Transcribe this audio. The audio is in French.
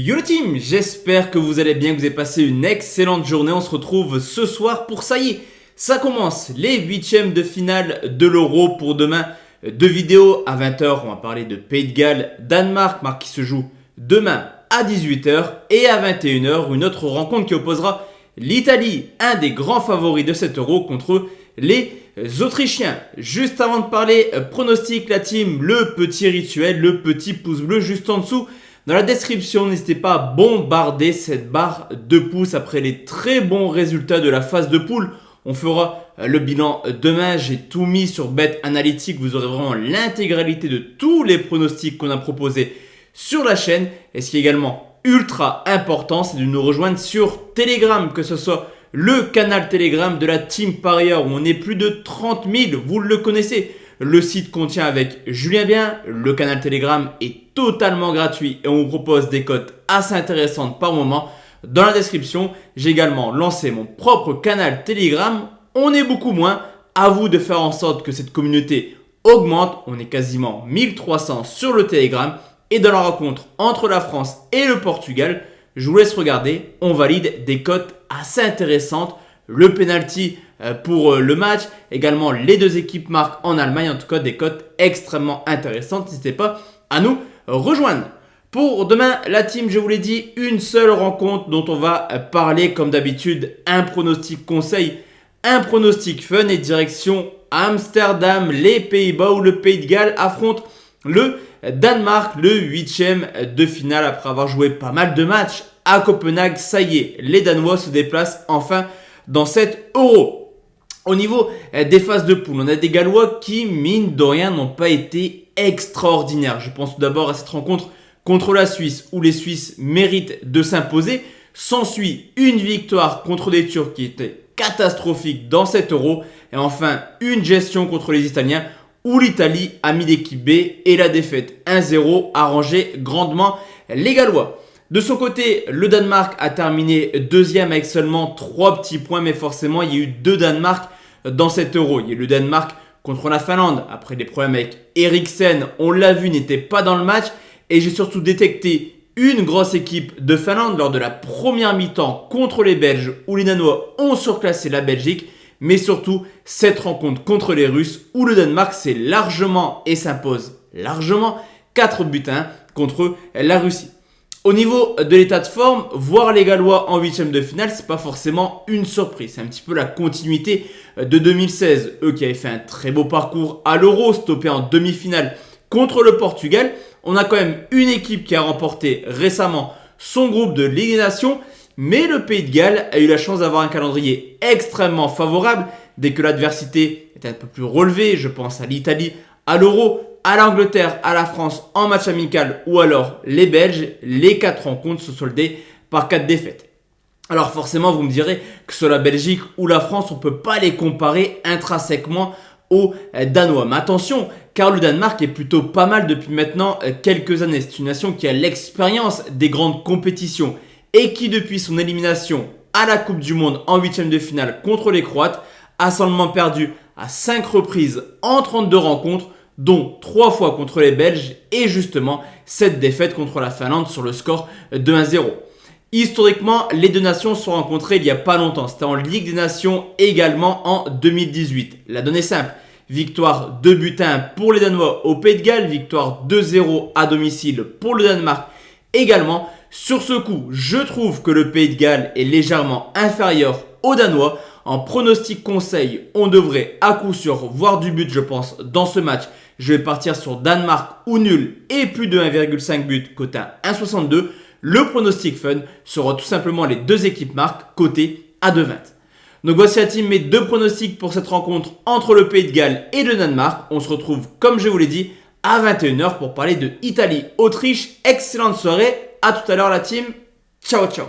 Yo le team, j'espère que vous allez bien, que vous avez passé une excellente journée. On se retrouve ce soir pour ça y est, ça commence les huitièmes de finale de l'Euro pour demain. Deux vidéos à 20h, on va parler de Pays de Galles, Danemark, match qui se joue demain à 18h et à 21h, une autre rencontre qui opposera l'Italie, un des grands favoris de cet Euro, contre les Autrichiens. Juste avant de parler pronostic, la team, le petit rituel, le petit pouce bleu juste en dessous. Dans la description, n'hésitez pas à bombarder cette barre de pouces après les très bons résultats de la phase de poule. On fera le bilan demain. J'ai tout mis sur Bet Analytics. Vous aurez vraiment l'intégralité de tous les pronostics qu'on a proposés sur la chaîne. Et ce qui est également ultra important, c'est de nous rejoindre sur Telegram, que ce soit le canal Telegram de la Team Parieur où on est plus de 30 000. Vous le connaissez. Le site contient avec Julien Bien. Le canal Telegram est totalement gratuit et on vous propose des cotes assez intéressantes par moment. Dans la description, j'ai également lancé mon propre canal Telegram. On est beaucoup moins. À vous de faire en sorte que cette communauté augmente. On est quasiment 1300 sur le Telegram. Et dans la rencontre entre la France et le Portugal, je vous laisse regarder. On valide des cotes assez intéressantes. Le penalty pour le match, également les deux équipes marquent en Allemagne, en tout cas des cotes extrêmement intéressantes. N'hésitez pas à nous rejoindre. Pour demain, la team, je vous l'ai dit, une seule rencontre dont on va parler comme d'habitude, un pronostic conseil, un pronostic fun et direction Amsterdam, les Pays-Bas où le Pays de Galles affronte le Danemark, le huitième de finale après avoir joué pas mal de matchs à Copenhague. Ça y est, les Danois se déplacent enfin dans cet Euro. Au niveau des phases de poule, on a des Gallois qui, mine de rien, n'ont pas été extraordinaires. Je pense tout d'abord à cette rencontre contre la Suisse où les Suisses méritent de s'imposer. S'ensuit une victoire contre les Turcs qui était catastrophique dans cet Euro. Et enfin, une gestion contre les Italiens où l'Italie a mis l'équipe B et la défaite 1-0 a arrangé grandement les Gallois. De son côté, le Danemark a terminé deuxième avec seulement 3 petits points, mais forcément, il y a eu deux Danemark dans cet Euro. Il y a eu le Danemark contre la Finlande, après des problèmes avec Eriksen, on l'a vu, n'était pas dans le match. Et j'ai surtout détecté une grosse équipe de Finlande lors de la première mi-temps contre les Belges, où les Danois ont surclassé la Belgique. Mais surtout, cette rencontre contre les Russes, où le Danemark s'est largement et s'impose largement 4 buts à 1 contre la Russie. Au niveau de l'état de forme, voir les Gallois en huitième de finale, c'est pas forcément une surprise. C'est un petit peu la continuité de 2016. Eux qui avaient fait un très beau parcours à l'Euro, stoppé en demi-finale contre le Portugal. On a quand même une équipe qui a remporté récemment son groupe de Ligue des Nations. Mais le Pays de Galles a eu la chance d'avoir un calendrier extrêmement favorable. Dès que l'adversité est un peu plus relevée, je pense à l'Italie, à l'Euro, à l'Angleterre, à la France en match amical ou alors les Belges, les 4 rencontres se soldaient par 4 défaites. Alors forcément, vous me direz que sur la Belgique ou la France, on ne peut pas les comparer intrinsèquement aux Danois. Mais attention, car le Danemark est plutôt pas mal depuis maintenant quelques années. C'est une nation qui a l'expérience des grandes compétitions et qui depuis son élimination à la Coupe du Monde en huitième de finale contre les Croates a seulement perdu à 5 reprises en 32 rencontres, dont 3 fois contre les Belges et justement cette défaite contre la Finlande sur le score de 1-0. Historiquement, les deux nations se sont rencontrées il n'y a pas longtemps. C'était en Ligue des Nations également en 2018. La donnée est simple. Victoire 2 buts à 1 pour les Danois au Pays de Galles. Victoire 2-0 à domicile pour le Danemark également. Sur ce coup, je trouve que le Pays de Galles est légèrement inférieur aux Danois. En pronostic conseil, on devrait à coup sûr voir du but, je pense, dans ce match. Je vais partir sur Danemark ou nul et plus de 1,5 but coté à 1,62. Le pronostic fun sera tout simplement les deux équipes marques coté à 2,20. Donc voici la team, mes deux pronostics pour cette rencontre entre le Pays de Galles et le Danemark. On se retrouve, comme je vous l'ai dit, à 21h pour parler de Italie-Autriche. Excellente soirée, à tout à l'heure la team. Ciao ciao.